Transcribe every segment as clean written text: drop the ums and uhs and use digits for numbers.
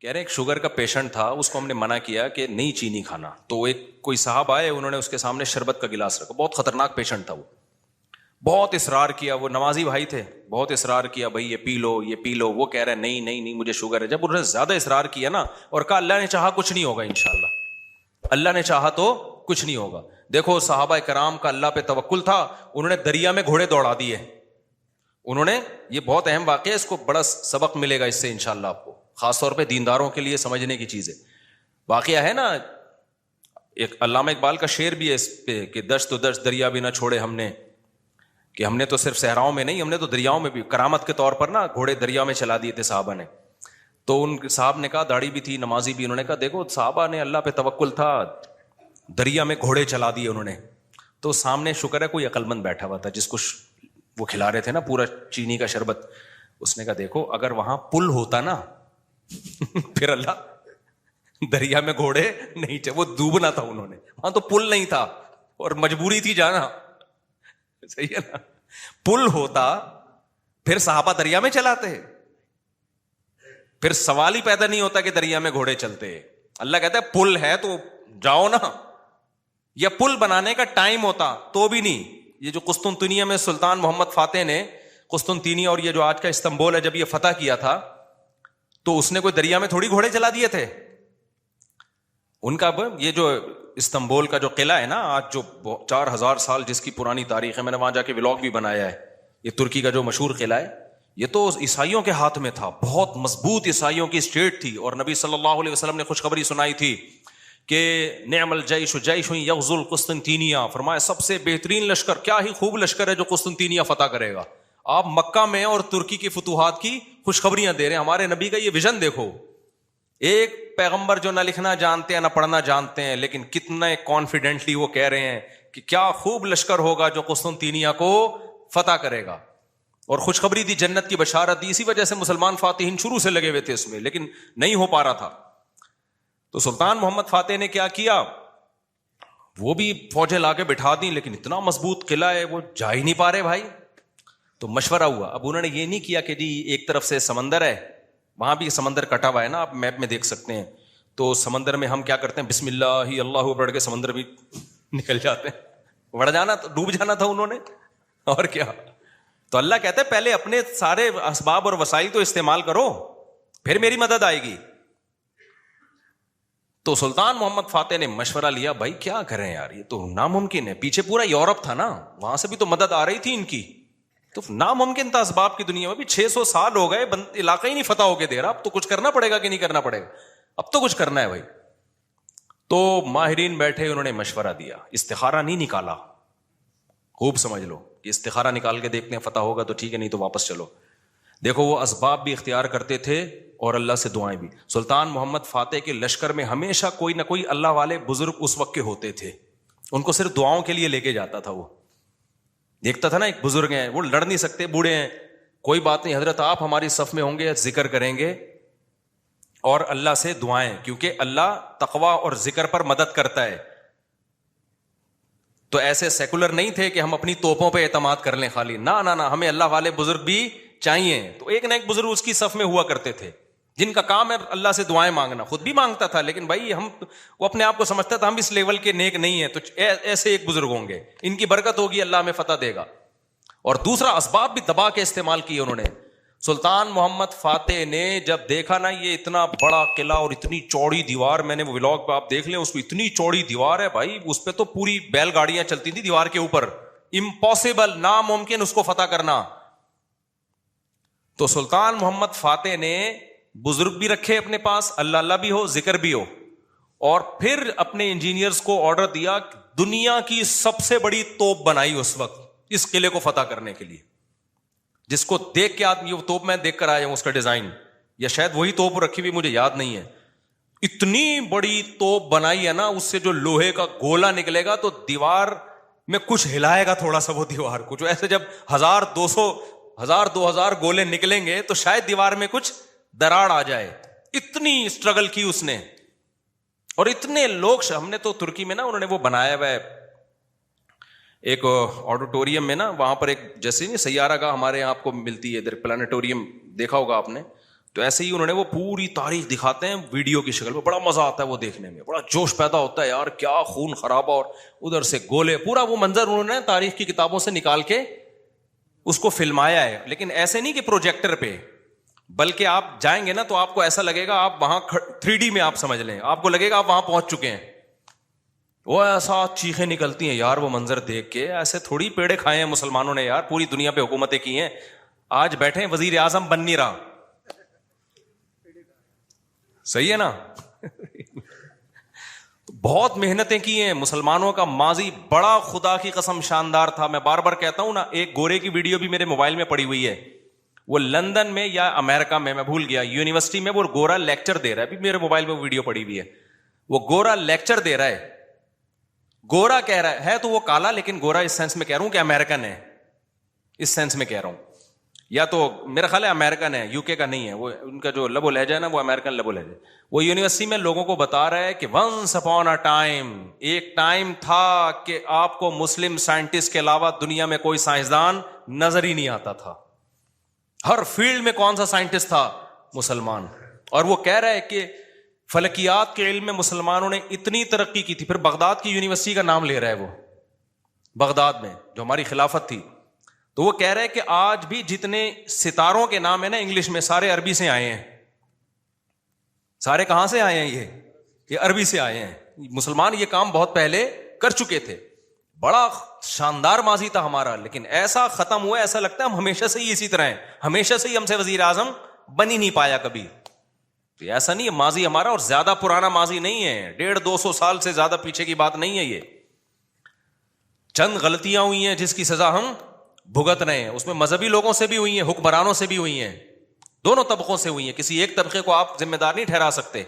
کہہ رہے ہیں ایک شوگر کا پیشنٹ تھا, اس کو ہم نے منع کیا کہ نہیں چینی کھانا, تو ایک کوئی صاحب آئے, انہوں نے اس کے سامنے شربت کا گلاس رکھا, بہت خطرناک پیشنٹ تھا وہ, بہت اصرار کیا, وہ نمازی بھائی تھے, بہت اصرار کیا بھائی یہ پی لو یہ پی لو, وہ کہہ رہے نہیں نہیں نہیں مجھے شوگر ہے. جب انہوں نے زیادہ اصرار کیا نا اور کہا اللہ نے چاہا کچھ نہیں ہوگا انشاءاللہ, اللہ نے چاہا تو کچھ نہیں ہوگا. دیکھو صحابہ کرام کا اللہ پہ توکل تھا, انہوں نے دریا میں گھوڑے دوڑا دیے, انہوں نے, یہ بہت اہم واقعہ ہے, اس کو بڑا سبق ملے گا اس سے انشاءاللہ آپ کو, خاص طور پہ دینداروں کے لیے سمجھنے کی چیز ہے. واقعہ ہے نا, ایک علامہ اقبال کا شعر بھی ہے اس پہ کہ دشت و دشت دریا بھی نہ چھوڑے ہم نے, کہ ہم نے تو صرف صحراؤں میں نہیں, ہم نے تو دریاؤں میں بھی کرامت کے طور پر نا گھوڑے دریا میں چلا دیے تھے صحابہ نے. تو ان صاحب نے کہا, داڑھی بھی تھی نمازی بھی, انہوں نے کہا دیکھو صحابہ نے اللہ پہ توکل تھا, دریا میں گھوڑے چلا دیے انہوں نے. تو سامنے شکر ہے کوئی عقل مند بیٹھا ہوا تھا جس کو وہ کھلا رہے تھے نا پورا چینی کا شربت, اس نے کہا دیکھو اگر وہاں پل ہوتا نا پھر اللہ دریا میں گھوڑے نہیں, وہ ڈوبنا تھا انہوں نے, وہاں تو پل نہیں تھا اور مجبوری تھی جانا, صحیح ہے نا, پل ہوتا پھر صحابہ دریا میں چلاتے, پھر سوال ہی پیدا نہیں ہوتا کہ دریا میں گھوڑے چلتے. اللہ کہتا ہے پل ہے تو جاؤ نا, یا پل بنانے کا ٹائم ہوتا تو بھی نہیں. یہ جو قسطنطنیہ میں سلطان محمد فاتح نے قسطنطنیہ اور یہ جو آج کا استنبول ہے جب یہ فتح کیا تھا تو اس نے کوئی دریا میں تھوڑی گھوڑے چلا دیے تھے. ان کا یہ جو استنبول کا جو قلعہ ہے نا آج جو 4000 سال جس کی پرانی تاریخ ہے, میں نے وہاں جا کے ولاگ بھی بنایا ہے, یہ ترکی کا جو مشہور قلعہ ہے, یہ تو عیسائیوں کے ہاتھ میں تھا, بہت مضبوط عیسائیوں کی اسٹیٹ تھی, اور نبی صلی اللہ علیہ وسلم نے خوشخبری سنائی تھی کہ نعم الجیش جیش یغزو القسطنطینیہ, فرمایا سب سے بہترین لشکر, کیا ہی خوب لشکر ہے جو قسطنطینیہ فتح کرے گا. آپ مکہ میں اور ترکی کی فتوحات کی خوشخبریاں دے رہے ہیں. ہمارے نبی کا یہ ویژن دیکھو, ایک پیغمبر جو نہ لکھنا جانتے ہیں نہ پڑھنا جانتے ہیں, لیکن کتنے کانفیڈنٹلی وہ کہہ رہے ہیں کہ کیا خوب لشکر ہوگا جو قسطنطینیہ کو فتح کرے گا, اور خوشخبری دی, جنت کی بشارت دی. اسی وجہ سے مسلمان فاتحین شروع سے لگے ہوئے تھے اس میں, لیکن نہیں ہو پا رہا تھا. تو سلطان محمد فاتح نے کیا کیا, وہ بھی فوجیں لا کے بٹھا دی, لیکن اتنا مضبوط قلعہ ہے وہ جا ہی نہیں پا رہے بھائی. تو مشورہ ہوا, اب انہوں نے یہ نہیں کیا کہ جی ایک طرف سے سمندر ہے, وہاں بھی سمندر کٹا ہوا ہے نا, آپ میپ میں دیکھ سکتے ہیں, تو سمندر میں ہم کیا کرتے ہیں بسم اللہ ہی اللہ پڑھ کے سمندر بھی نکل جاتے ہیں, بڑھ جانا, ڈوب جانا تھا انہوں نے, اور کیا. تو اللہ کہتا ہے پہلے اپنے سارے اسباب اور وسائل تو استعمال کرو, پھر میری مدد آئے گی. تو سلطان محمد فاتح نے مشورہ لیا, بھائی کیا کریں یار, یہ تو ناممکن ہے, پیچھے پورا یورپ تھا نا, وہاں سے بھی تو مدد آ رہی تھی ان کی, تو ناممکن تھا اسباب کی دنیا میں بھی. 600 سال ہو گئے, علاقہ ہی نہیں فتح ہو کے دے رہا, اب تو کچھ کرنا پڑے گا کہ نہیں کرنا پڑے گا, اب تو کچھ کرنا ہے بھائی. تو ماہرین بیٹھے, انہوں نے مشورہ دیا, استخارہ نہیں نکالا, خوب سمجھ لو, یہ استخارہ نکال کے دیکھتے ہیں فتح ہوگا تو ٹھیک ہے, نہیں تو واپس چلو. دیکھو وہ اسباب بھی اختیار کرتے تھے اور اللہ سے دعائیں بھی. سلطان محمد فاتح کے لشکر میں ہمیشہ کوئی نہ کوئی اللہ والے بزرگ اس وقت کے ہوتے تھے, ان کو صرف دعاؤں کے لیے لے کے جاتا تھا. وہ دیکھتا تھا نا ایک بزرگ ہیں, وہ لڑ نہیں سکتے, بوڑھے ہیں, کوئی بات نہیں حضرت آپ ہماری صف میں ہوں گے, ذکر کریں گے اور اللہ سے دعائیں, کیونکہ اللہ تقوی اور ذکر پر مدد کرتا ہے. تو ایسے سیکولر نہیں تھے کہ ہم اپنی توپوں پہ اعتماد کر لیں خالی, نہ نہ نہ, ہمیں اللہ والے بزرگ بھی چاہیے. تو ایک نہ ایک بزرگ اس کی صف میں ہوا کرتے تھے جن کا کام ہے اللہ سے دعائیں مانگنا, خود بھی مانگتا تھا, لیکن بھائی وہ اپنے آپ کو سمجھتا تھا ہم اس لیول کے نیک نہیں ہیں, تو ایسے ایک بزرگ ہوں گے, ان کی برکت ہوگی, اللہ میں فتح دے گا. اور دوسرا اسباب بھی دبا کے استعمال کیے انہوں نے. سلطان محمد فاتح نے جب دیکھا نا یہ اتنا بڑا قلعہ اور اتنی چوڑی دیوار, میں نے وہ ولاگ پہ آپ دیکھ لیں, اس کو اتنی چوڑی دیوار ہے بھائی, اس پہ تو پوری بیل گاڑیاں چلتی تھی دیوار کے اوپر, امپاسبل, ناممکن اس کو فتح کرنا. تو سلطان محمد فاتح نے بزرگ بھی رکھے اپنے پاس, اللہ اللہ بھی ہو, ذکر بھی ہو, اور پھر اپنے انجینئرز کو آرڈر دیا, دنیا کی سب سے بڑی توپ بنائی اس وقت اس قلعے کو فتح کرنے کے لیے, جس کو دیکھ کے آدمی, وہ توپ میں دیکھ کر آیا ہوں اس کا ڈیزائن, یا شاید وہی توپ رکھی ہوئی, مجھے یاد نہیں ہے. اتنی بڑی توپ بنائی ہے نا, اس سے جو لوہے کا گولا نکلے گا تو دیوار میں کچھ ہلائے گا تھوڑا سا وہ دیوار کو, جو ایسے جب 1000-2000 گولے نکلیں گے تو شاید دیوار میں کچھ دراڑ آ جائے. اتنی اسٹرگل کی اس نے, اور اتنے لوگ, ہم نے تو ترکی میں نا انہوں نے وہ بنایا ہوا ہے ایک آڈیٹوریم میں نا, وہاں پر ایک جیسے نہیں سیارہ گاہ ہمارے یہاں آپ کو ملتی ہے ادھر, پلانیٹوریم دیکھا ہوگا آپ نے, تو ایسے ہی انہوں نے وہ پوری تاریخ دکھاتے ہیں ویڈیو کی شکل میں, بڑا مزہ آتا ہے وہ دیکھنے میں, بڑا جوش پیدا ہوتا ہے یار, کیا خون خرابہ, اور ادھر سے گولے, پورا وہ منظر انہوں نے تاریخ کی کتابوں سے نکال کے اس کو فلمایا ہے. لیکن ایسے نہیں کہ پروجیکٹر پہ, بلکہ آپ جائیں گے نا تو آپ کو ایسا لگے گا آپ وہاں 3D میں آپ سمجھ لیں, آپ کو لگے گا آپ وہاں پہنچ چکے ہیں. وہ ایسا چیخیں نکلتی ہیں یار وہ منظر دیکھ کے, ایسے تھوڑی پیڑے کھائے ہیں مسلمانوں نے یار, پوری دنیا پہ حکومتیں کی ہیں, آج بیٹھے وزیر اعظم بن نہیں رہا. صحیح ہے نا. بہت محنتیں کی ہیں مسلمانوں کا ماضی بڑا خدا کی قسم شاندار تھا. میں بار بار کہتا ہوں نا, ایک گورے کی ویڈیو بھی میرے موبائل میں پڑی ہوئی ہے, وہ لندن میں یا امریکہ میں بھول گیا, یونیورسٹی میں وہ گورا لیکچر دے رہا ہے, ابھی میرے موبائل میں ویڈیو پڑی ہوئی ہے. وہ گورا لیکچر دے رہا ہے, گورا کہہ رہا ہے تو وہ کالا, لیکن گورا اس سینس میں کہہ رہا ہوں کہ امریکن ہے, اس سینس میں کہہ رہا ہوں, یا تو میرا خیال ہے امریکن ہے, یو کے کا نہیں ہے, وہ ان کا جو لب و لہجہ ہے نا وہ امریکن لب و لہجہ. وہ یونیورسٹی میں لوگوں کو بتا رہا ہے کہ ونس اپون اے ٹائم, ایک ٹائم تھا کہ آپ کو مسلم سائنٹسٹ کے علاوہ دنیا میں کوئی سائنسدان نظر ہی نہیں آتا تھا, ہر فیلڈ میں کون سا سائنٹسٹ تھا, مسلمان. اور وہ کہہ رہا ہے کہ فلکیات کے علم میں مسلمانوں نے اتنی ترقی کی تھی. پھر بغداد کی یونیورسٹی کا نام لے رہا ہے وہ, بغداد میں جو ہماری خلافت تھی. تو وہ کہہ رہے کہ آج بھی جتنے ستاروں کے نام ہیں نا انگلش میں, سارے عربی سے آئے ہیں. سارے کہاں سے آئے ہیں, یہ عربی سے آئے ہیں. مسلمان یہ کام بہت پہلے کر چکے تھے. بڑا شاندار ماضی تھا ہمارا, لیکن ایسا ختم ہوا, ایسا لگتا ہے ہم ہمیشہ سے ہی اسی طرح ہیں, ہمیشہ سے ہی ہم سے وزیر اعظم بن ہی نہیں پایا کبھی. تو ایسا نہیں ہے, ماضی ہمارا اور زیادہ پرانا ماضی نہیں ہے, 150-200 سال سے زیادہ پیچھے کی بات نہیں ہے. یہ چند غلطیاں ہوئی ہیں جس کی سزا ہم بھگت رہے ہیں. اس میں مذہبی لوگوں سے بھی ہوئی ہیں, حکمرانوں سے بھی ہوئی ہیں, دونوں طبقوں سے ہوئی ہیں, کسی ایک طبقے کو آپ ذمہ دار نہیں ٹھہرا سکتے.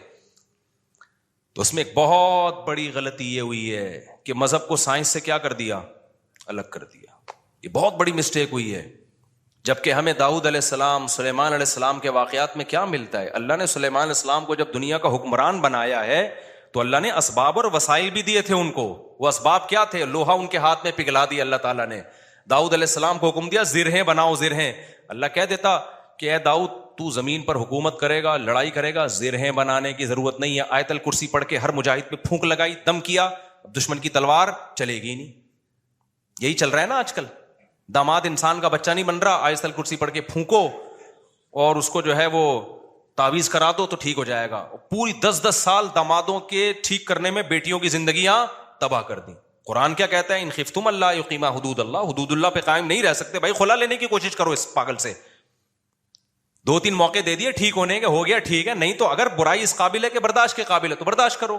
تو اس میں ایک بہت بڑی غلطی یہ ہوئی ہے کہ مذہب کو سائنس سے کیا کر دیا, الگ کر دیا. یہ بہت بڑی مسٹیک ہوئی ہے. جبکہ ہمیں داؤد علیہ السلام, سلیمان علیہ السلام کے واقعات میں کیا ملتا ہے, اللہ نے سلیمان علیہ السلام کو جب دنیا کا حکمران بنایا ہے تو اللہ نے اسباب اور وسائل بھی دیے تھے ان کو. وہ اسباب کیا تھے, لوہا ان کے ہاتھ میں پگھلا دیا اللہ تعالیٰ نے. داؤد علیہ السلام کو حکم دیا زرہیں بناؤ, زرہیں. اللہ کہہ دیتا کہ اے داؤد تو زمین پر حکومت کرے گا, لڑائی کرے گا, زرہیں بنانے کی ضرورت نہیں ہے. آیت الکرسی پڑھ کے ہر مجاہد پہ پھونک لگائی, دم کیا, دشمن کی تلوار چلے گی نہیں. یہی چل رہا ہے نا آج کل. داماد انسان کا بچہ نہیں بن رہا, آیت الکرسی پڑھ کے پھونکو اور اس کو جو ہے وہ تعویذ کرا دو تو ٹھیک ہو جائے گا. پوری 10-10 سال دامادوں کے ٹھیک کرنے میں بیٹیوں کی زندگیاں تباہ کر دیں. قرآن کیا کہتا ہے, ان خفتم اللہ یقیما حدود اللہ, حدود اللہ پہ قائم نہیں رہ سکتے بھائی, خلا لینے کی کوشش کرو اس پاگل سے. 2-3 موقع دے دیے ٹھیک ہونے کے, ہو گیا ٹھیک ہے, نہیں تو اگر برائی اس قابل ہے کہ برداشت کے قابل ہے تو برداشت کرو.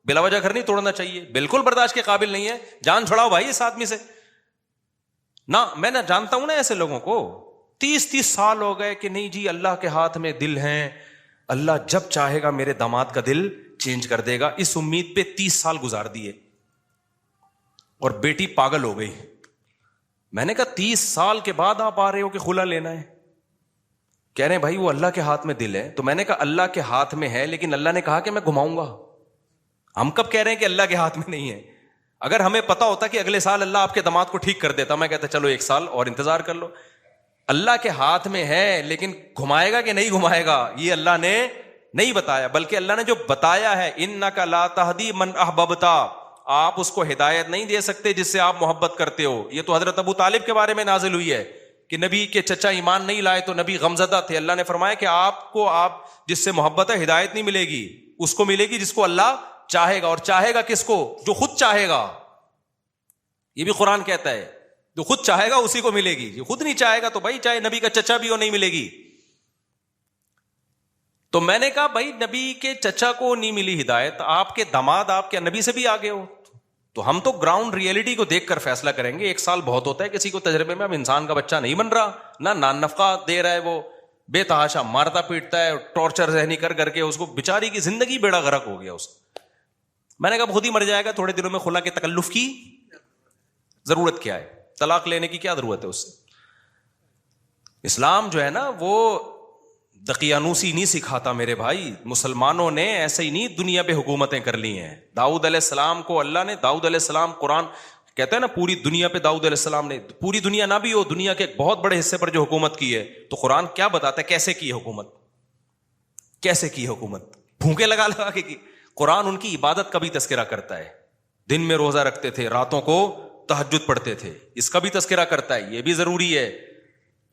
بلا وجہ گھر نہیں توڑنا چاہیے, بالکل برداشت کے قابل نہیں ہے, جان چھڑاؤ بھائی اس آدمی سے. نہ میں نہ جانتا ہوں نا ایسے لوگوں کو, 30 سال ہو گئے کہ نہیں جی اللہ کے ہاتھ میں دل ہیں, اللہ جب چاہے گا میرے داماد کا دل چینج کر دے گا. اس امید پہ 30 سال گزار دیے اور بیٹی پاگل ہو گئی. میں نے کہا 30 سال کے بعد آپ آ رہے ہو کہ خلا لینا ہے. کہہ رہے ہیں بھائی وہ اللہ کے ہاتھ میں دل ہے. تو میں نے کہا اللہ کے ہاتھ میں ہے, لیکن اللہ نے کہا کہ میں گھماؤں گا. ہم کب کہہ رہے ہیں کہ اللہ کے ہاتھ میں نہیں ہے؟ اگر ہمیں پتا ہوتا کہ اگلے سال اللہ آپ کے داماد کو ٹھیک کر دیتا, میں کہتا چلو 1 سال اور انتظار کر لو. اللہ کے ہاتھ میں ہے, لیکن گھمائے گا کہ نہیں گھمائے گا یہ اللہ نے نہیں بتایا. بلکہ اللہ نے جو بتایا ہے, انک لا تہدی من احببتا, آپ اس کو ہدایت نہیں دے سکتے جس سے آپ محبت کرتے ہو. یہ تو حضرت ابو طالب کے بارے میں نازل ہوئی ہے کہ نبی کے چچا ایمان نہیں لائے تو نبی غمزدہ تھے. اللہ نے فرمایا کہ آپ جس سے محبت ہے ہدایت نہیں ملے گی, اس کو ملے گی جس کو اللہ چاہے گا. اور چاہے گا کس کو؟ جو خود چاہے گا. یہ بھی قرآن کہتا ہے جو خود چاہے گا اسی کو ملے گی, جو خود نہیں چاہے گا تو بھائی چاہے نبی کا چچا بھی ہو نہیں ملے گی. تو میں نے کہا بھائی نبی کے چچا کو نہیں ملی ہدایت, آپ کے داماد آپ کے نبی سے بھی آگے ہو, تو ہم تو گراؤنڈ ریئلٹی کو دیکھ کر فیصلہ کریں گے. 1 سال بہت ہوتا ہے کسی کو تجربے میں. اب انسان کا بچہ نہیں بن رہا, نہ نان نفقہ دے رہا ہے, وہ بے تحاشا مارتا پیٹتا ہے, ٹارچر ذہنی کر کے اس کو بیچاری کی زندگی بیڑا غرق ہو گیا اس. میں نے کہا خود ہی مر جائے گا, تھوڑے دنوں میں خلا کے تکلف کی ضرورت کیا ہے, طلاق لینے کی کیا ضرورت ہے اس سے. اسلام جو ہے نا وہ دقیانوسی نہیں سکھاتا میرے بھائی. مسلمانوں نے ایسے ہی نہیں دنیا پہ حکومتیں کر لی ہیں. داؤد علیہ السلام کو اللہ نے, داؤد علیہ السلام قرآن کہتا ہے نا پوری دنیا پہ داؤد علیہ السلام نے, پوری دنیا نہ بھی ہو, دنیا کے ایک بہت بڑے حصے پر جو حکومت کی ہے, تو قرآن کیا بتاتا ہے کیسے کی حکومت. کیسے کی حکومت؟ بھوکے لگا لگا کے کی. قرآن ان کی عبادت کا بھی تذکرہ کرتا ہے. دن میں روزہ رکھتے تھے, راتوں کو تہجد پڑھتے تھے, اس کا بھی تذکرہ کرتا ہے. یہ بھی ضروری ہے,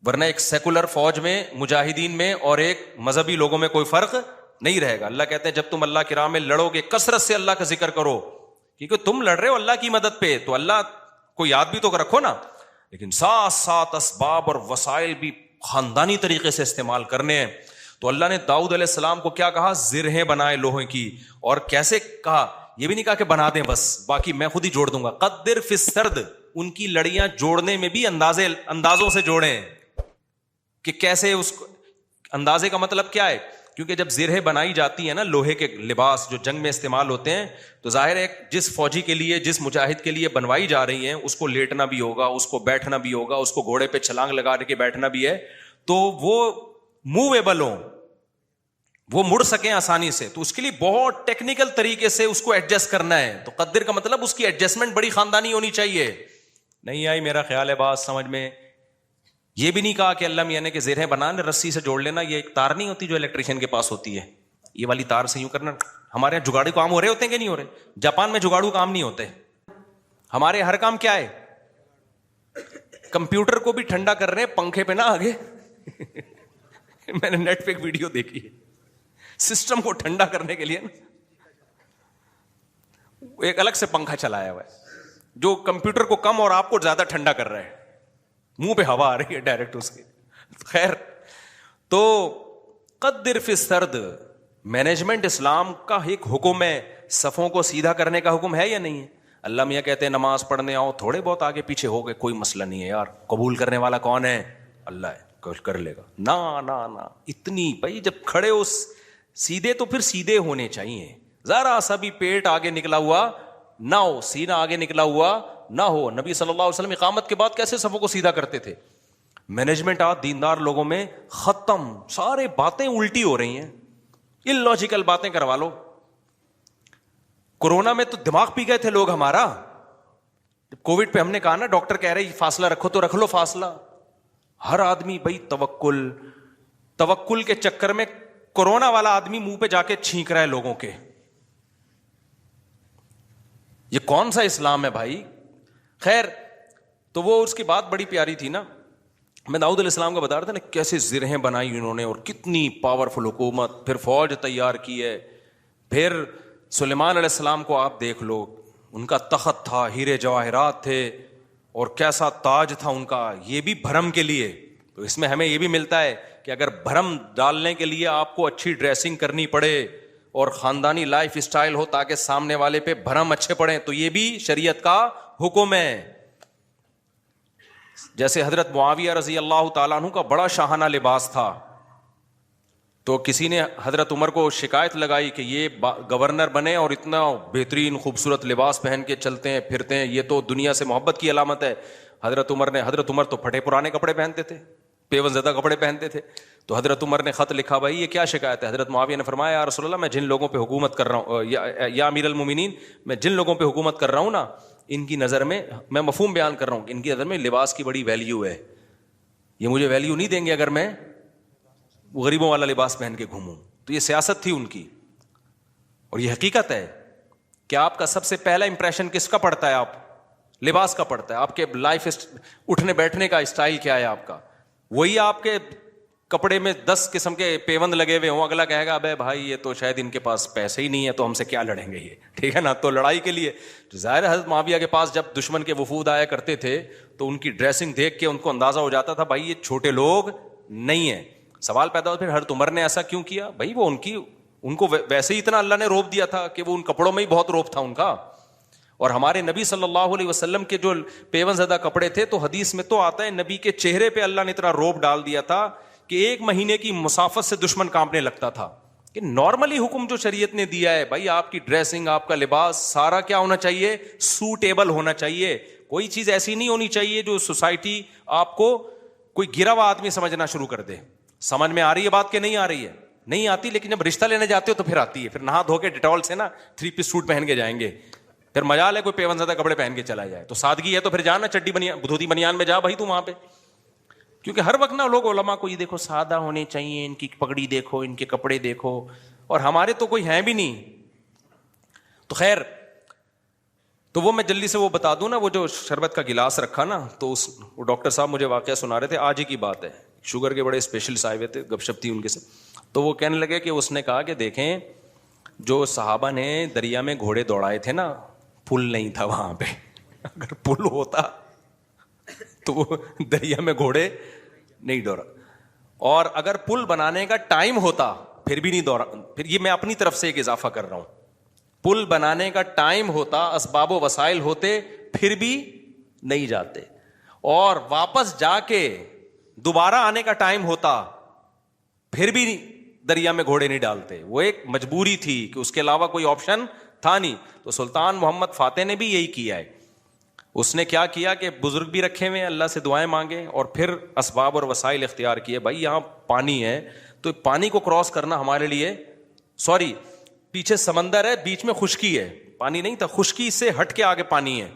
ورنہ ایک سیکولر فوج میں, مجاہدین میں اور ایک مذہبی لوگوں میں کوئی فرق نہیں رہے گا. اللہ کہتے ہیں جب تم اللہ کی راہ میں لڑو گے کثرت سے اللہ کا ذکر کرو, کیونکہ تم لڑ رہے ہو اللہ کی مدد پہ, تو اللہ کو یاد بھی تو رکھو نا. لیکن ساتھ ساتھ اسباب اور وسائل بھی خاندانی طریقے سے استعمال کرنے ہیں. تو اللہ نے داؤد علیہ السلام کو کیا کہا؟ زرہیں بنائے لوہے کی. اور کیسے کہا؟ یہ بھی نہیں کہا کہ بنا دیں بس, باقی میں خود ہی جوڑ دوں گا. قدر فی السرد, ان کی لڑیاں جوڑنے میں بھی اندازوں سے جوڑیں کہ کیسے اس کو. اندازے کا مطلب کیا ہے؟ کیونکہ جب زرہیں بنائی جاتی ہیں نا, لوہے کے لباس جو جنگ میں استعمال ہوتے ہیں, تو ظاہر ہے جس فوجی کے لیے, جس مجاہد کے لیے بنوائی جا رہی ہیں, اس کو لیٹنا بھی ہوگا, اس کو بیٹھنا بھی ہوگا, اس کو گھوڑے پہ چھلانگ لگا کے بیٹھنا بھی ہے, تو وہ موویبل ہوں, وہ مڑ سکیں آسانی سے. تو اس کے لیے بہت ٹیکنیکل طریقے سے اس کو ایڈجسٹ کرنا ہے. تو قدر کا مطلب اس کی ایڈجسٹمنٹ بڑی خاندانی ہونی چاہیے. نہیں آئی میرا خیال ہے بات سمجھ میں؟ یہ بھی نہیں کہا کہ اللہ میاں نے کہ زرہیں بنانے رسی سے جوڑ لینا. یہ ایک تار نہیں ہوتی جو الیکٹریشین کے پاس ہوتی ہے, یہ والی تار سے یوں کرنا. ہمارے یہاں جگاڑو کام ہو رہے ہوتے ہیں کہ نہیں ہو رہے؟ جاپان میں جگاڑو کام نہیں ہوتے. ہمارے ہر کام کیا ہے؟ کمپیوٹر کو بھی ٹھنڈا کر رہے ہیں پنکھے پہ نا آگے. میں نے نیٹ پہ ایک ویڈیو دیکھی ہے, سسٹم کو ٹھنڈا کرنے کے لیے نا ایک الگ سے پنکھا چلایا ہوا ہے جو کمپیوٹر کو کم اور آپ کو زیادہ ٹھنڈا کر رہا ہے. منہ پہ ہوا آ رہی ہے ڈائریکٹ اس کی. خیر, تو قدر فی السرد, مینجمنٹ اسلام کا ایک حکم ہے. صفوں کو سیدھا کرنے کا حکم ہے یا نہیں ہے؟ اللہ میاں کہتے ہیں نماز پڑھنے آؤ, تھوڑے بہت آگے پیچھے ہو گئے کوئی مسئلہ نہیں ہے یار, قبول کرنے والا کون ہے؟ اللہ ہے, کر لے گا. نا اتنی بھائی جب کھڑے ہو سیدھے تو پھر سیدھے ہونے چاہیے. ذرا سا بھی پیٹ آگے نکلا ہوا نہ ہو, سینہ آگے نکلا ہوا نہ ہو. نبی صلی اللہ علیہ وسلم اقامت کے بعد کیسے صفوں کو سیدھا کرتے تھے؟ مینجمنٹ آج دیندار لوگوں میں ختم, سارے باتیں الٹی ہو رہی ہیں, ان لاجیکل باتیں کروا لو. کورونا میں تو دماغ پی گئے تھے لوگ ہمارا. کووڈ پہ ہم نے کہا نا, ڈاکٹر کہہ رہے فاصلہ رکھو تو رکھ لو فاصلہ. ہر آدمی بھائی توکل کے چکر میں کورونا والا آدمی منہ پہ جا کے چھینک رہا ہے لوگوں کے. یہ کون سا اسلام ہے بھائی؟ خیر, تو وہ اس کی بات بڑی پیاری تھی نا. میں داؤد علیہ السلام کا بتا رہا تھا نا کیسے زرہیں بنائی انہوں نے اور کتنی پاورفل حکومت, پھر فوج تیار کی ہے. پھر سلیمان علیہ السلام کو آپ دیکھ لو, ان کا تخت تھا, ہیرے جواہرات تھے, اور کیسا تاج تھا ان کا. یہ بھی بھرم کے لیے. تو اس میں ہمیں یہ بھی ملتا ہے کہ اگر بھرم ڈالنے کے لیے آپ کو اچھی ڈریسنگ کرنی پڑے اور خاندانی لائف اسٹائل ہو تاکہ سامنے والے پہ بھرم اچھے پڑے, تو یہ بھی شریعت کا حکم ہے. جیسے حضرت معاویہ رضی اللہ تعالیٰ عنہ کا بڑا شاہانہ لباس تھا, تو کسی نے حضرت عمر کو شکایت لگائی کہ یہ گورنر بنے اور اتنا بہترین خوبصورت لباس پہن کے چلتے ہیں پھرتے ہیں, یہ تو دنیا سے محبت کی علامت ہے. حضرت عمر تو پھٹے پرانے کپڑے پہنتے تھے, پیون زدہ کپڑے پہنتے تھے. تو حضرت عمر نے خط لکھا, بھائی یہ کیا شکایت ہے؟ حضرت معاویہ نے فرمایا, یا رسول اللہ, میں جن لوگوں پہ حکومت کر رہا ہوں, یا امیر المومنین, میں جن لوگوں پہ حکومت کر رہا ہوں نا, ان کی نظر میں مفہوم بیان کر رہا ہوں, ان کی نظر میں لباس کی بڑی ویلیو ہے. یہ مجھے ویلیو نہیں دیں گے اگر میں غریبوں والا لباس پہن کے گھوموں. تو یہ سیاست تھی ان کی, اور یہ حقیقت ہے کہ آپ کا سب سے پہلا امپریشن کس کا پڑتا ہے؟ آپ لباس کا پڑتا ہے. آپ کے لائف اٹھنے بیٹھنے کا اسٹائل کیا ہے آپ کا, وہی آپ کے کپڑے میں 10 قسم کے پیوند لگے ہوئے ہوں, اگلا کہے گا ابے بھائی یہ تو شاید ان کے پاس پیسے ہی نہیں ہے تو ہم سے کیا لڑیں گے یہ, ٹھیک ہے نا. تو لڑائی کے لیے ظاہر حضرت معاویہ کے پاس جب دشمن کے وفود آیا کرتے تھے تو ان کی ڈریسنگ دیکھ کے ان کو اندازہ ہو جاتا تھا بھائی یہ چھوٹے لوگ نہیں ہیں. سوال پیدا ہوتا پھر حضرت عمر نے ایسا کیوں کیا؟ بھائی وہ ان کو ویسے ہی اتنا اللہ نے روب دیا تھا کہ وہ ان کپڑوں میں ہی بہت روب تھا ان کا. اور ہمارے نبی صلی اللہ علیہ وسلم کے جو پیون زدہ کپڑے تھے, تو حدیث میں تو آتا ہے نبی کے چہرے پہ اللہ نے اتنا روب ڈال دیا تھا کہ 1 مہینے کی مسافت سے دشمن کانپنے لگتا تھا. کہ نارملی حکم جو شریعت نے دیا ہے بھائی, آپ کی ڈریسنگ, آپ کا لباس سارا کیا ہونا چاہیے؟ سوٹیبل ہونا چاہیے. کوئی چیز ایسی نہیں ہونی چاہیے جو سوسائٹی آپ کو کوئی گرا ہوا آدمی سمجھنا شروع کر دے. سمجھ میں آ رہی ہے بات کہ نہیں آ رہی ہے؟ نہیں آتی, لیکن جب رشتہ لینے جاتے ہو تو پھر آتی ہے. پھر نہا دھو کے ڈیٹول سے نا 3 پیس سوٹ پہن کے جائیں گے, پھر مجال ہے کوئی پیون زدہ کپڑے پہن کے چلا جائے. تو سادگی ہے تو پھر جانا چڈی دھوتی بنیان میں جا بھائی تو وہاں پہ, کیونکہ ہر وقت نا لوگ علماء کو یہ دیکھو سادہ ہونے چاہیے، ان کی پگڑی دیکھو، ان کے کپڑے دیکھو، اور ہمارے تو کوئی ہیں بھی نہیں. تو خیر، تو وہ میں جلدی سے وہ بتا دوں نا، وہ جو شربت کا گلاس رکھا نا، تو وہ ڈاکٹر صاحب مجھے واقعہ سنا رہے تھے، آج ہی کی بات ہے، شوگر کے بڑے اسپیشلسٹ آئے ہوئے تھے، گپ شپ تھی ان کے سے. تو وہ کہنے لگے کہ اس نے کہا کہ دیکھیں، جو صحابہ نے دریا میں گھوڑے دوڑائے تھے نا، پل نہیں تھا وہاں پہ. اگر پل ہوتا تو وہ دریا میں گھوڑے نہیں دوڑا، اور اگر پل بنانے کا ٹائم ہوتا پھر بھی نہیں دوڑا. پھر یہ میں اپنی طرف سے ایک اضافہ کر رہا ہوں، پل بنانے کا ٹائم ہوتا، اسباب و وسائل ہوتے، پھر بھی نہیں جاتے، اور واپس جا کے دوبارہ آنے کا ٹائم ہوتا پھر بھی دریا میں گھوڑے نہیں ڈالتے. وہ ایک مجبوری تھی کہ اس کے علاوہ کوئی آپشن تھا نہیں. تو سلطان محمد فاتح نے بھی یہی کیا ہے. اس نے کیا کیا کہ بزرگ بھی رکھے ہوئے، اللہ سے دعائیں مانگے، اور پھر اسباب اور وسائل اختیار کیے. بھائی یہاں پانی ہے تو پانی کو کراس کرنا ہمارے لیے، سوری پیچھے سمندر ہے، بیچ میں خشکی ہے، پانی نہیں تھا، خشکی سے ہٹ کے آگے پانی ہے.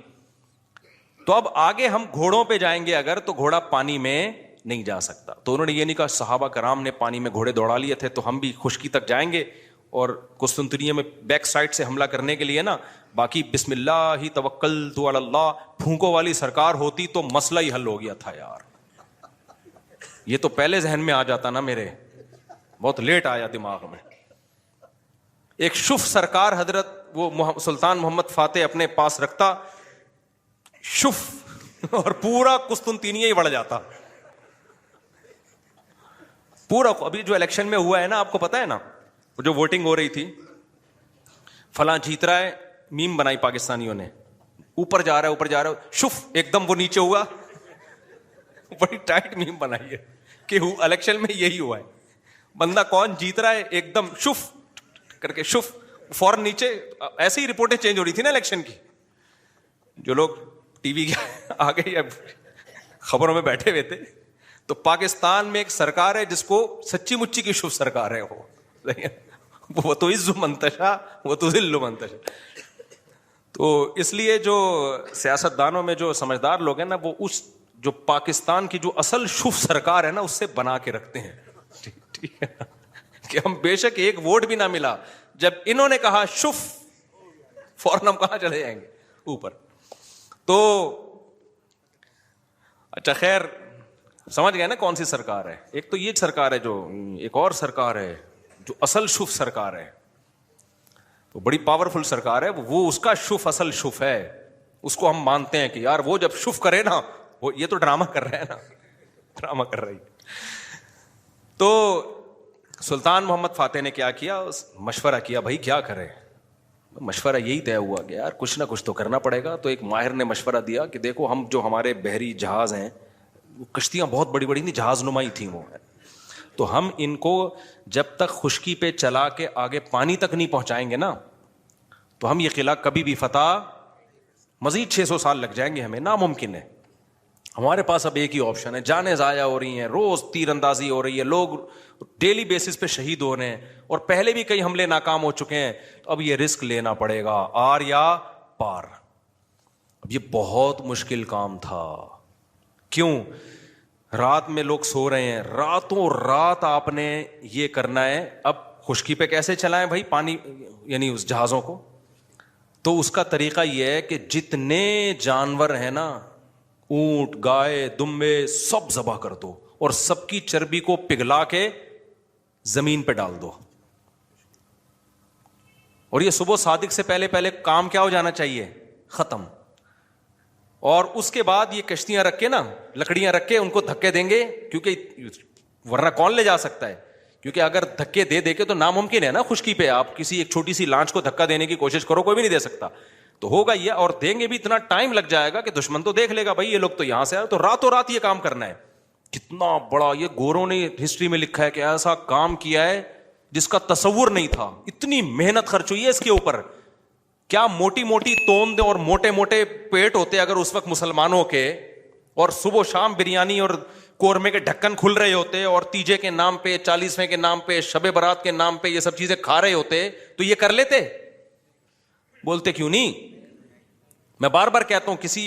تو اب آگے ہم گھوڑوں پہ جائیں گے اگر، تو گھوڑا پانی میں نہیں جا سکتا. تو انہوں نے یہ نہیں کہا صحابہ کرام نے پانی میں گھوڑے دوڑا لیے تھے تو ہم بھی خشکی تک جائیں گے اور قسطنطنیہ میں بیک سائڈ سے حملہ کرنے کے لیے نا، باقی بسم اللہ ہی توکلت علی اللہ پھونکوں والی سرکار ہوتی تو مسئلہ ہی حل ہو گیا تھا یار. یہ تو پہلے ذہن میں آ جاتا نا، میرے بہت لیٹ آیا دماغ میں. ایک شف سرکار حضرت وہ سلطان محمد فاتح اپنے پاس رکھتا شف، اور پورا قسطنطنیہ ہی بڑھ جاتا پورا. ابھی جو الیکشن میں ہوا ہے نا، آپ کو پتا ہے نا، جو ووٹنگ ہو رہی تھی، فلاں جیت رہا ہے، میم بنائی پاکستانیوں نے، اوپر جا رہا ہے اوپر جا رہا ہے، شف ایک دم وہ نیچے ہوا. بڑی ٹائٹ میم بنائی ہے کہ الیکشن میں یہی ہوا ہے، بندہ کون جیت رہا ہے ایک دم شف کر کے شف فوراً نیچے. ایسی ہی رپورٹیں چینج ہو رہی تھی نا الیکشن کی. جو لوگ ٹی وی کے آگے یا خبروں میں بیٹھے ہوئے تھے، تو پاکستان میں ایک سرکار ہے جس کو سچی مچی کی شف سرکار ہے، وہ تو عز منتشا وہ تو ذل منتشا. تو اس لیے جو سیاست دانوں میں جو سمجھدار لوگ ہیں نا، وہ اس جو پاکستان کی جو اصل شف سرکار ہے نا، اس سے بنا کے رکھتے ہیں. ٹھیک ہے کہ ہم بے شک ایک ووٹ بھی نہ ملا، جب انہوں نے کہا شف، فوراً ہم کہاں چلے جائیں گے؟ اوپر. تو اچھا خیر، سمجھ گئے نا کون سی سرکار ہے. ایک تو یہ سرکار ہے، جو ایک اور سرکار ہے جو اصل شف سرکار ہے، وہ بڑی پاورفل سرکار ہے. وہ اس کا شف اصل شف ہے، اس کو ہم مانتے ہیں کہ یار وہ جب شف کرے نا، وہ یہ تو ڈرامہ کر رہا ہے نا، ڈرامہ کر رہی. تو سلطان محمد فاتح نے کیا کیا، مشورہ کیا بھائی کیا کرے. مشورہ یہی طے ہوا کہ یار کچھ نہ کچھ تو کرنا پڑے گا. تو ایک ماہر نے مشورہ دیا کہ دیکھو، ہم جو ہمارے بحری جہاز ہیں، کشتیاں بہت بڑی بڑی نہیں، جہاز نمائی تھیں وہ، تو ہم ان کو جب تک خشکی پہ چلا کے آگے پانی تک نہیں پہنچائیں گے نا، تو ہم یہ قلعہ کبھی بھی فتح، مزید 600 سال لگ جائیں گے، ہمیں ناممکن ہے. ہمارے پاس اب ایک ہی آپشن ہے، جانیں ضائع ہو رہی ہیں، روز تیر اندازی ہو رہی ہے، لوگ ڈیلی بیسس پہ شہید ہو رہے ہیں، اور پہلے بھی کئی حملے ناکام ہو چکے ہیں. تو اب یہ رسک لینا پڑے گا، آر یا پار. اب یہ بہت مشکل کام تھا. کیوں؟ رات میں لوگ سو رہے ہیں، راتوں رات آپ نے یہ کرنا ہے. اب خشکی پہ کیسے چلائیں بھائی پانی، یعنی اس جہازوں کو؟ تو اس کا طریقہ یہ ہے کہ جتنے جانور ہیں نا، اونٹ، گائے، دمبے، سب ذبح کر دو، اور سب کی چربی کو پگھلا کے زمین پہ ڈال دو. اور یہ صبح صادق سے پہلے پہلے کام کیا ہو جانا چاہیے؟ ختم. اور اس کے بعد یہ کشتیاں رکھ کے نا، لکڑیاں رکھ کے ان کو دھکے دیں گے، کیونکہ ورنہ کون لے جا سکتا ہے؟ کیونکہ اگر دھکے دے دے کے تو ناممکن ہے نا خشکی پہ، آپ کسی ایک چھوٹی سی لانچ کو دھکا دینے کی کوشش کرو، کوئی بھی نہیں دے سکتا. تو ہوگا یہ، اور دیں گے بھی اتنا ٹائم لگ جائے گا کہ دشمن تو دیکھ لے گا بھائی یہ لوگ تو یہاں سے آئے، تو راتوں رات یہ کام کرنا ہے. کتنا بڑا یہ گوروں نے ہسٹری میں لکھا ہے کہ ایسا کام کیا ہے جس کا تصور نہیں تھا. اتنی محنت خرچ ہوئی ہے اس کے اوپر. کیا موٹی موٹی توند اور موٹے موٹے پیٹ ہوتے اگر اس وقت مسلمانوں کے، اور صبح شام بریانی اور قورمے کے ڈھکن کھل رہے ہوتے، اور تیجے کے نام پہ، 40ویں کے نام پہ، شب برات کے نام پہ یہ سب چیزیں کھا رہے ہوتے، تو یہ کر لیتے؟ بولتے کیوں نہیں؟ میں بار بار کہتا ہوں، کسی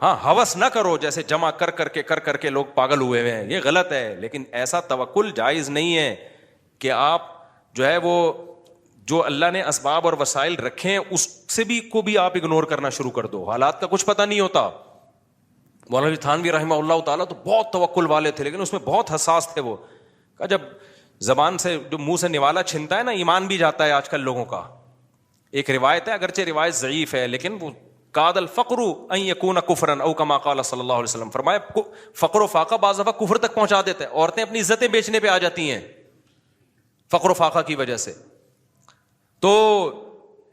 ہاں ہوس نہ کرو جیسے جمع کر کے لوگ پاگل ہوئے ہوئے ہیں، یہ غلط ہے. لیکن ایسا توکل جائز نہیں ہے کہ آپ جو ہے وہ جو اللہ نے اسباب اور وسائل رکھے ہیں اس سے بھی کو بھی آپ اگنور کرنا شروع کر دو. حالات کا کچھ پتہ نہیں ہوتا. مولانا تھانوی رحمہ اللہ تعالیٰ تو بہت توکل والے تھے لیکن اس میں بہت حساس تھے. وہ کہ جب زبان سے جو منہ سے نوالا چھنتا ہے نا ایمان بھی جاتا ہے آج کل لوگوں کا. ایک روایت ہے، اگرچہ روایت ضعیف ہے لیکن وہ قاد الفقر ان یکون کفرا او کما قال صلی اللہ علیہ وسلم، فرمایا فقر و فاقہ بعض دفعہ کفر تک پہنچا دیتا ہے. عورتیں اپنی عزتیں بیچنے پہ آ جاتی ہیں فقر و فاقہ کی وجہ سے. تو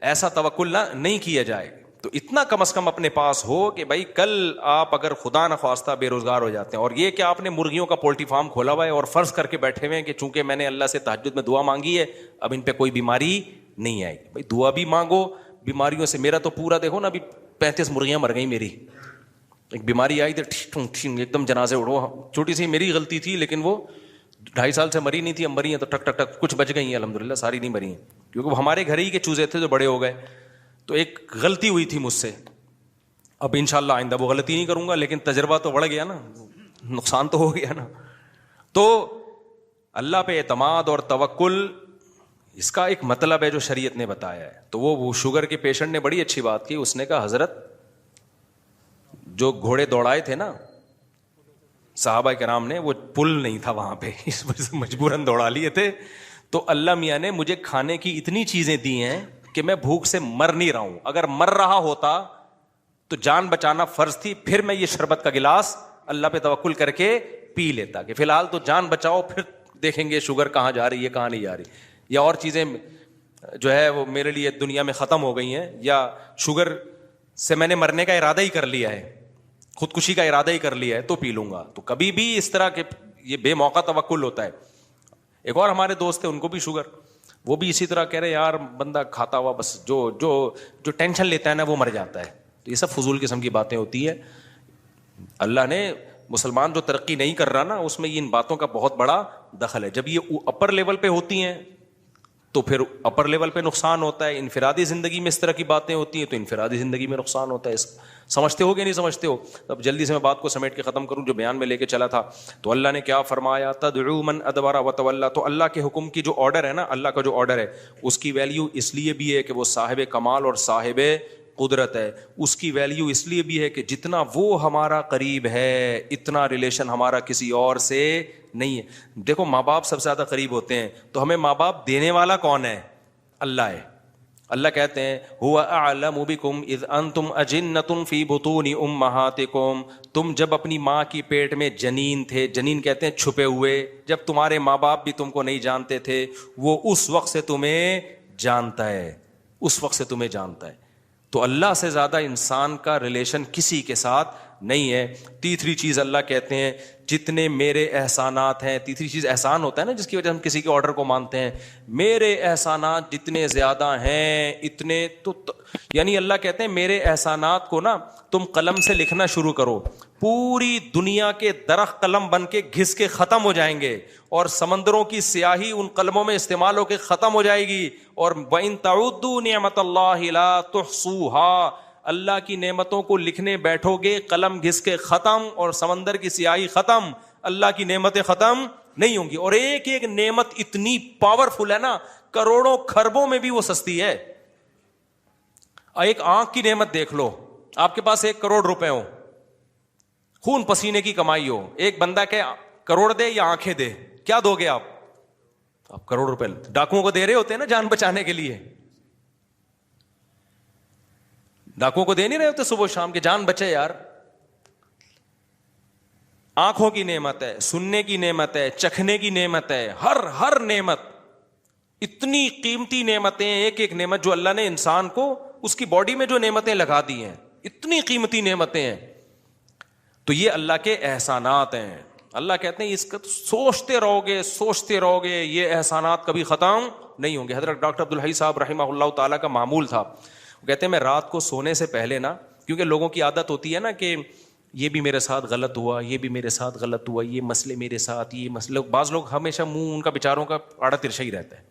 ایسا توکل نہیں کیا جائے. تو اتنا کم از کم اپنے پاس ہو کہ بھائی کل آپ اگر خدا نخواستہ بے روزگار ہو جاتے ہیں، اور یہ کہ آپ نے مرغیوں کا پولٹری فارم کھولا ہوا ہے اور فرض کر کے بیٹھے ہوئے ہیں کہ چونکہ میں نے اللہ سے تہجد میں دعا مانگی ہے اب ان پہ کوئی بیماری نہیں آئے گی. بھائی دعا بھی مانگو بیماریوں سے. میرا تو پورا دیکھو نا، ابھی 35 مرغیاں مر گئیں میری. ایک بیماری آئی تھی ایک دم جنازے اڑو، چھوٹی سی میری غلطی تھی لیکن وہ 2.5 سال سے مری نہیں تھی، اب مری ہیں تو ٹک ٹک ٹک کچھ بچ گئی ہیں الحمدللہ، ساری نہیں مری ہیں کیونکہ وہ ہمارے گھر ہی کے چوزے تھے جو بڑے ہو گئے. تو ایک غلطی ہوئی تھی مجھ سے، اب انشاءاللہ آئندہ وہ غلطی نہیں کروں گا، لیکن تجربہ تو بڑھ گیا نا، نقصان تو ہو گیا نا. تو اللہ پہ اعتماد اور توکل اس کا ایک مطلب ہے جو شریعت نے بتایا ہے. تو وہ شوگر کے پیشنٹ نے بڑی اچھی بات کی، اس نے کہا حضرت جو گھوڑے دوڑائے تھے نا صحابہ کرام نے، وہ پل نہیں تھا وہاں پہ، اس وجہ سے مجبوراً دوڑا لیے تھے. تو اللہ میاں نے مجھے کھانے کی اتنی چیزیں دی ہیں کہ میں بھوک سے مر نہیں رہا ہوں. اگر مر رہا ہوتا تو جان بچانا فرض تھی، پھر میں یہ شربت کا گلاس اللہ پہ توکل کر کے پی لیتا کہ فی الحال تو جان بچاؤ، پھر دیکھیں گے شوگر کہاں جا رہی ہے کہاں نہیں جا رہی، یا اور چیزیں جو ہے وہ میرے لیے دنیا میں ختم ہو گئی ہیں، یا شوگر سے میں نے مرنے کا ارادہ ہی کر لیا ہے، خودکشی کا ارادہ ہی کر لیا ہے تو پی لوں گا. تو کبھی بھی اس طرح کے یہ بے موقع توکل ہوتا ہے. ایک اور ہمارے دوست تھے، ان کو بھی شوگر، وہ بھی اسی طرح کہہ رہے یار بندہ کھاتا ہوا بس جو جو جو ٹینشن لیتا ہے نا وہ مر جاتا ہے. تو یہ سب فضول قسم کی باتیں ہوتی ہے. اللہ نے مسلمان جو ترقی نہیں کر رہا نا اس میں ان باتوں کا بہت بڑا دخل ہے. جب یہ اپر لیول پہ ہوتی ہیں تو پھر اپر لیول پہ نقصان ہوتا ہے. انفرادی زندگی میں اس طرح کی باتیں ہوتی ہیں تو انفرادی زندگی میں نقصان ہوتا ہے. سمجھتے ہو کہ نہیں سمجھتے ہو؟ اب جلدی سے میں بات کو سمیٹ کے ختم کروں جو بیان میں لے کے چلا تھا. تو اللہ نے کیا فرمایا؟ تدعو من ادبر وتولى. تو اللہ کے حکم کی جو آرڈر ہے نا، اللہ کا جو آرڈر ہے اس کی ویلیو اس لیے بھی ہے کہ وہ صاحب کمال اور صاحب قدرت ہے. اس کی ویلیو اس لیے بھی ہے کہ جتنا وہ ہمارا قریب ہے اتنا ریلیشن ہمارا کسی اور سے نہیں ہے. دیکھو ماں باپ سب سے زیادہ قریب ہوتے ہیں تو ہمیں ماں باپ دینے والا کون ہے؟ اللہ ہے. اللہ کہتے ہیں هو اعلم بكم اذ انتم اجنة في بطون امهاتكم. تم جب اپنی ماں کی پیٹ میں جنین تھے، جنین کہتے ہیں چھپے ہوئے، جب تمہارے ماں باپ بھی تم کو نہیں جانتے تھے، وہ اس وقت سے تمہیں جانتا ہے، اس وقت سے تمہیں جانتا ہے. تو اللہ سے زیادہ انسان کا ریلیشن کسی کے ساتھ نہیں ہے. تیسری چیز اللہ کہتے ہیں جتنے میرے احسانات ہیں، تیسری چیز احسان ہوتا ہے نا جس کی وجہ ہم کسی کے آرڈر کو مانتے ہیں. میرے احسانات جتنے زیادہ ہیں اتنے تو یعنی اللہ کہتے ہیں میرے احسانات کو نا تم قلم سے لکھنا شروع کرو، پوری دنیا کے درخت قلم بن کے گھس کے ختم ہو جائیں گے اور سمندروں کی سیاہی ان قلموں میں استعمال ہو کے ختم ہو جائے گی. اور وَإِن تَعُدُّوا نِعْمَةَ اللَّهِ لَا تُحْصُوهَا. اللہ کی نعمتوں کو لکھنے بیٹھو گے قلم گھس کے ختم اور سمندر کی سیاہی ختم، اللہ کی نعمتیں ختم نہیں ہوں گی. اور ایک ایک نعمت اتنی پاورفل ہے نا، کروڑوں خربوں میں بھی وہ سستی ہے. ایک آنکھ کی نعمت دیکھ لو، آپ کے پاس 1 کروڑ روپے ہو، خون پسینے کی کمائی ہو، ایک بندہ کہ کروڑ دے یا آنکھیں دے، کیا دو گے آپ؟ آپ کروڑ روپے ڈاکوؤں کو دے رہے ہوتے ہیں نا جان بچانے کے لیے. ڈاکوؤں کو دے نہیں رہے ہوتے صبح شام کے جان بچے یار. آنکھوں کی نعمت ہے، سننے کی نعمت ہے، چکھنے کی نعمت ہے، ہر نعمت اتنی قیمتی نعمتیں، ایک ایک نعمت جو اللہ نے انسان کو اس کی باڈی میں جو نعمتیں لگا دی ہیں اتنی قیمتی نعمتیں ہیں. تو یہ اللہ کے احسانات ہیں. اللہ کہتے ہیں اس کا سوچتے رہو گے یہ احسانات کبھی ختم نہیں ہوں گے. حضرت ڈاکٹر عبدالحی صاحب رحمہ اللہ تعالیٰ کا معمول تھا، وہ کہتے ہیں میں رات کو سونے سے پہلے نا، کیونکہ لوگوں کی عادت ہوتی ہے نا کہ یہ بھی میرے ساتھ غلط ہوا، یہ بھی میرے ساتھ غلط ہوا، یہ مسئلے میرے ساتھ، یہ مسئلے، بعض لوگ ہمیشہ منہ ان کا بیچاروں کا آڑا ترشا ہی رہتا ہے.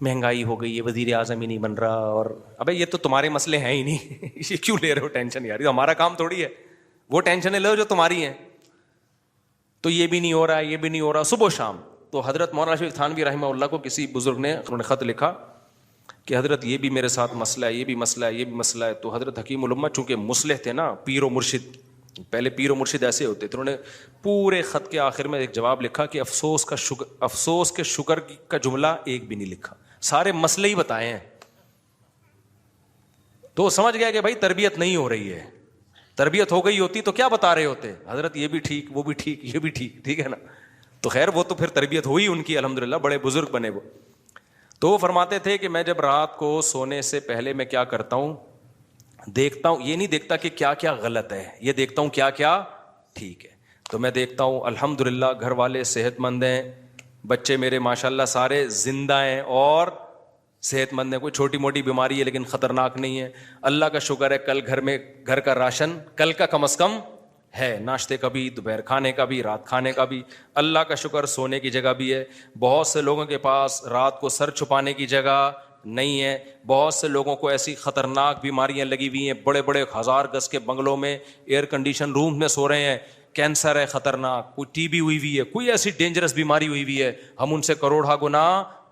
مہنگائی ہو گئی، یہ وزیر اعظم ہی نہیں بن رہا، اور ابے یہ تو تمہارے مسئلے ہیں ہی نہیں یہ کیوں لے رہے ہو ٹینشن یار، یہ ہمارا کام تھوڑی ہے. وہ ٹینشنیں لو جو تمہاری ہیں. تو یہ بھی نہیں ہو رہا ہے, یہ بھی نہیں ہو رہا, صبح و شام. تو حضرت مولانا شفیق تھانوی رحمہ اللہ کو کسی بزرگ نے خط لکھا کہ حضرت یہ بھی میرے ساتھ مسئلہ ہے, یہ بھی مسئلہ ہے, یہ بھی مسئلہ ہے. تو حضرت حکیم الامہ چونکہ مصلح تھے نا, پیر و مرشد, پہلے پیر و مرشد ایسے ہوتے تھے, انہوں نے پورے خط کے آخر میں ایک جواب لکھا کہ افسوس کے شکر کا جملہ ایک بھی نہیں لکھا, سارے مسئلے ہی بتائے ہیں. تو سمجھ گیا کہ بھائی تربیت نہیں ہو رہی ہے, تربیت ہو گئی ہوتی تو کیا بتا رہے ہوتے حضرت, یہ بھی ٹھیک, وہ بھی ٹھیک, یہ بھی ٹھیک, ٹھیک ہے نا. تو خیر وہ تو پھر تربیت ہوئی ان کی الحمدللہ, بڑے بزرگ بنے وہ. تو وہ فرماتے تھے کہ میں جب رات کو سونے سے پہلے میں کیا کرتا ہوں, دیکھتا ہوں, یہ نہیں دیکھتا کہ کیا کیا غلط ہے, یہ دیکھتا ہوں کیا کیا ٹھیک ہے. تو میں دیکھتا ہوں الحمدللہ گھر والے صحت مند ہیں, بچے میرے ماشاءاللہ سارے زندہ ہیں اور صحت مند ہیں, کوئی چھوٹی موٹی بیماری ہے لیکن خطرناک نہیں ہے. اللہ کا شکر ہے کل گھر کا راشن کل کا کم از کم ہے, ناشتے کا بھی, دوپہر کھانے کا بھی, رات کھانے کا بھی. اللہ کا شکر سونے کی جگہ بھی ہے. بہت سے لوگوں کے پاس رات کو سر چھپانے کی جگہ نہیں ہے. بہت سے لوگوں کو ایسی خطرناک بیماریاں لگی ہوئی ہیں, بڑے بڑے 1000 گز کے بنگلوں میں ایئر کنڈیشن روم میں سو رہے ہیں. کینسر ہے خطرناک, کوئی ٹی بی ہوئی ہوئی ہے, کوئی ایسی ڈینجرس بیماری ہوئی ہوئی ہے, ہم ان سے کروڑا گنا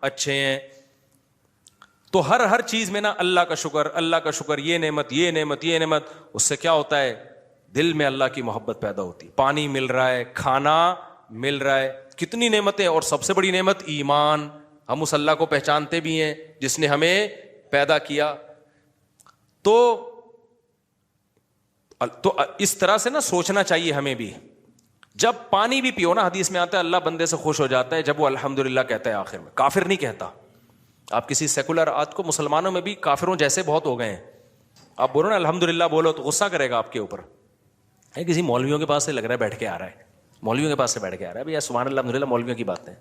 اچھے ہیں. تو ہر چیز میں نا اللہ کا شکر, اللہ کا شکر, یہ نعمت, یہ نعمت, یہ نعمت. اس سے کیا ہوتا ہے, دل میں اللہ کی محبت پیدا ہوتی. پانی مل رہا ہے, کھانا مل رہا ہے, کتنی نعمتیں. اور سب سے بڑی نعمت ایمان, ہم اس اللہ کو پہچانتے بھی ہیں جس نے ہمیں پیدا کیا. تو اس طرح سے نا سوچنا چاہیے ہمیں بھی. جب پانی بھی پیو نا, حدیث میں آتا ہے اللہ بندے سے خوش ہو جاتا ہے جب وہ الحمدللہ کہتا ہے آخر میں, کافر نہیں کہتا. آپ کسی سیکولر آج کو مسلمانوں میں بھی کافروں جیسے بہت ہو گئے ہیں, آپ بولو نا الحمدللہ بولو تو غصہ کرے گا آپ کے اوپر. کسی مولویوں کے پاس سے لگ رہا ہے بیٹھ کے آ رہا ہے, مولویوں کے پاس سے بیٹھ کے آ رہا ہے, بھائی سبحان اللہ الحمدللہ مولویوں کی باتیں.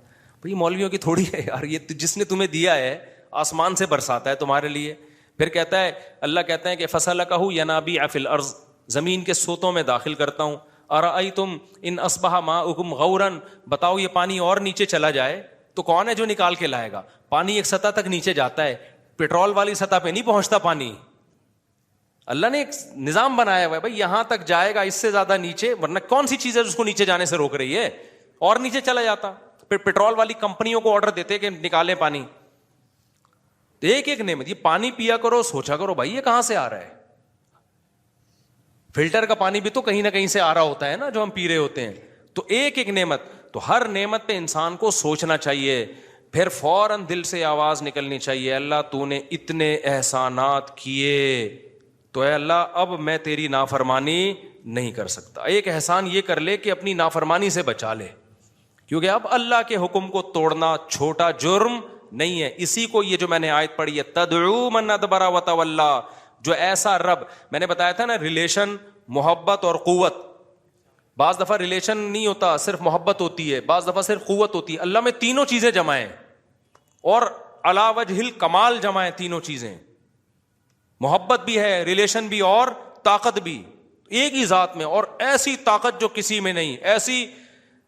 بھائی مولویوں کی تھوڑی ہے یار, یہ جس نے تمہیں دیا ہے آسمان سے برساتا ہے تمہارے لیے. پھر کہتا ہے اللہ کہتا ہے کہ فسلکہ ینابیع فی الارض, زمین کے سوتوں میں داخل کرتا ہوں. ارأیتم ان اصبح ماؤکم غورا, بتاؤ یہ پانی اور نیچے چلا جائے تو کون ہے جو نکال کے لائے گا. پانی ایک سطح تک نیچے جاتا ہے, پیٹرول والی سطح پہ نہیں پہنچتا پانی. اللہ نے ایک نظام بنایا ہوا ہے, بھائی یہاں تک جائے گا, اس سے زیادہ نیچے, ورنہ کون سی چیز ہے جس کو نیچے جانے سے روک رہی ہے, اور نیچے چلا جاتا. پھر پیٹرول والی کمپنیوں کو آرڈر دیتے کہ نکالیں پانی. ایک ایک نعمت, یہ پانی پیا کرو, سوچا کرو بھائی یہ کہاں سے آ رہا ہے. فلٹر کا پانی بھی تو کہیں نہ کہیں سے آ رہا ہوتا ہے نا جو ہم پی رہے ہوتے ہیں. تو ایک ایک نعمت, تو ہر نعمت پہ انسان کو سوچنا چاہیے. پھر فوراً دل سے آواز نکلنی چاہیے, اللہ تو نے اتنے احسانات کیے تو اے اللہ اب میں تیری نافرمانی نہیں کر سکتا. ایک احسان یہ کر لے کہ اپنی نافرمانی سے بچا لے, کیونکہ اب اللہ کے حکم کو توڑنا چھوٹا جرم نہیں ہے. اسی کو یہ جو میں نے آیت پڑھی ہے, تدعو من ادبر وتولی, جو ایسا رب, میں نے بتایا تھا نا ریلیشن, محبت اور قوت. بعض دفعہ ریلیشن نہیں ہوتا, صرف محبت ہوتی ہے, بعض دفعہ صرف قوت ہوتی ہے. اللہ میں تینوں چیزیں جمع ہیں اور علی وجہ الکمال جمع ہیں تینوں چیزیں. محبت بھی ہے, ریلیشن بھی اور طاقت بھی, ایک ہی ذات میں. اور ایسی طاقت جو کسی میں نہیں,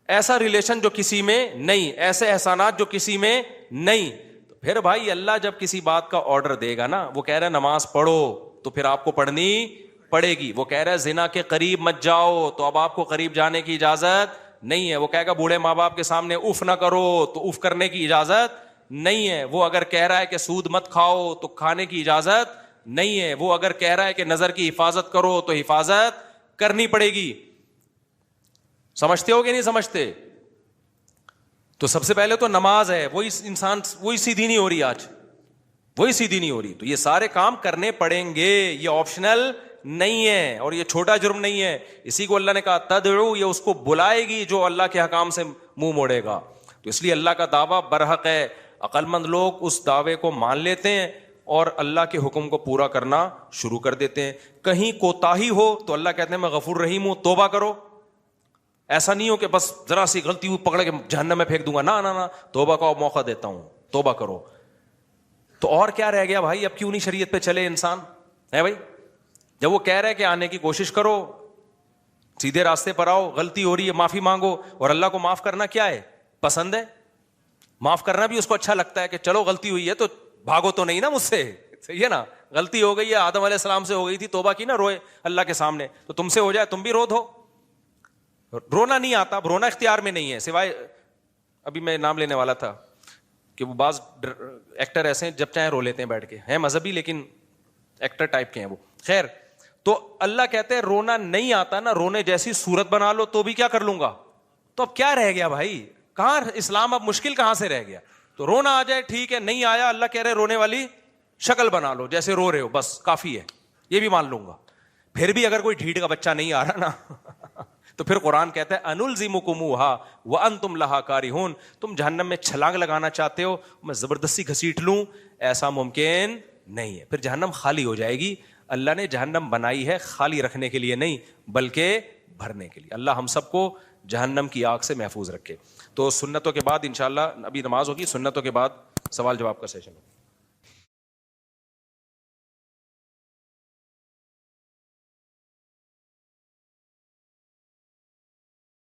ایسا ریلیشن جو کسی میں نہیں, ایسے احسانات جو کسی میں نہیں. پھر بھائی اللہ جب کسی بات کا آرڈر دے گا نا, وہ کہہ رہا ہے نماز پڑھو تو پھر آپ کو پڑھنی پڑے گی. وہ کہہ رہا ہے زنا کے قریب مت جاؤ تو اب آپ کو قریب جانے کی اجازت نہیں ہے. وہ کہے گا بوڑھے ماں باپ کے سامنے اف نہ کرو تو اف کرنے کی اجازت نہیں ہے. وہ اگر کہہ رہا ہے کہ سود مت کھاؤ تو کھانے کی اجازت نہیں ہے. وہ اگر کہہ رہا ہے کہ نظر کی حفاظت کرو تو حفاظت کرنی پڑے گی. سمجھتے ہو کہ نہیں سمجھتے؟ تو سب سے پہلے تو نماز ہے, وہی انسان وہی سیدھی نہیں ہو رہی, آج وہی سیدھی نہیں ہو رہی. تو یہ سارے کام کرنے پڑیں گے, یہ آپشنل نہیں ہے اور یہ چھوٹا جرم نہیں ہے. اسی کو اللہ نے کہا تدعو, یہ اس کو بلائے گی جو اللہ کے حکام سے منہ موڑے گا. تو اس لیے اللہ کا دعویٰ برحق ہے. عقل مند لوگ اس دعوے کو مان لیتے ہیں اور اللہ کے حکم کو پورا کرنا شروع کر دیتے ہیں. کہیں کوتاہی ہو تو اللہ کہتے ہیں میں غفور رحیم ہوں, توبہ کرو. ایسا نہیں ہو کہ بس ذرا سی غلطی ہوئی پکڑ کے جہنم میں پھینک دوں گا, نہ توبہ کا موقع دیتا ہوں, توبہ کرو. تو اور کیا رہ گیا بھائی, اب کیوں نہیں شریعت پہ چلے انسان ہے بھائی؟ جب وہ کہہ رہے کہ آنے کی کوشش کرو, سیدھے راستے پر آؤ, غلطی ہو رہی ہے معافی مانگو. اور اللہ کو معاف کرنا کیا ہے, پسند ہے. معاف کرنا بھی اس کو اچھا لگتا ہے کہ چلو غلطی ہوئی ہے تو بھاگو تو نہیں نا مجھ سے, صحیح ہے نا, غلطی ہو گئی ہے, آدم علیہ السلام سے ہو گئی تھی, توبہ کی نا, روئے اللہ کے سامنے, تو تم سے ہو جائے تم بھی رو دو. رونا نہیں آتا, اب رونا اختیار میں نہیں ہے, سوائے ابھی میں نام لینے والا تھا کہ وہ بعض ایکٹر ایسے ہیں جب چاہیں رو لیتے ہیں بیٹھ کے, ہیں مذہبی لیکن ایکٹر ٹائپ کے ہیں وہ. خیر, تو اللہ کہتے ہیں رونا نہیں آتا نا, رونے جیسی صورت بنا لو تو بھی کیا کر لوں گا. تو اب کیا رہ گیا بھائی, کہاں اسلام اب مشکل کہاں سے رہ گیا. تو رونا آ جائے ٹھیک ہے, نہیں آیا اللہ کہہ رہے رونے والی شکل بنا لو جیسے رو رہے ہو, بس کافی ہے, یہ بھی مان لوں گا. پھر بھی اگر کوئی ڈھیٹ کا بچہ نہیں آ رہا نا تو پھر قرآن کہتا ہے انلزمکموها وانتم لها کارہون, تم جہنم میں چھلانگ لگانا چاہتے ہو, میں زبردستی گھسیٹ لوں, ایسا ممکن نہیں ہے. پھر جہنم خالی ہو جائے گی. اللہ نے جہنم بنائی ہے خالی رکھنے کے لیے نہیں بلکہ بھرنے کے لیے. اللہ ہم سب کو جہنم کی آگ سے محفوظ رکھے. تو سنتوں کے بعد انشاءاللہ ابھی نماز ہوگی, سنتوں کے بعد سوال جواب کا سیشن ہوگا.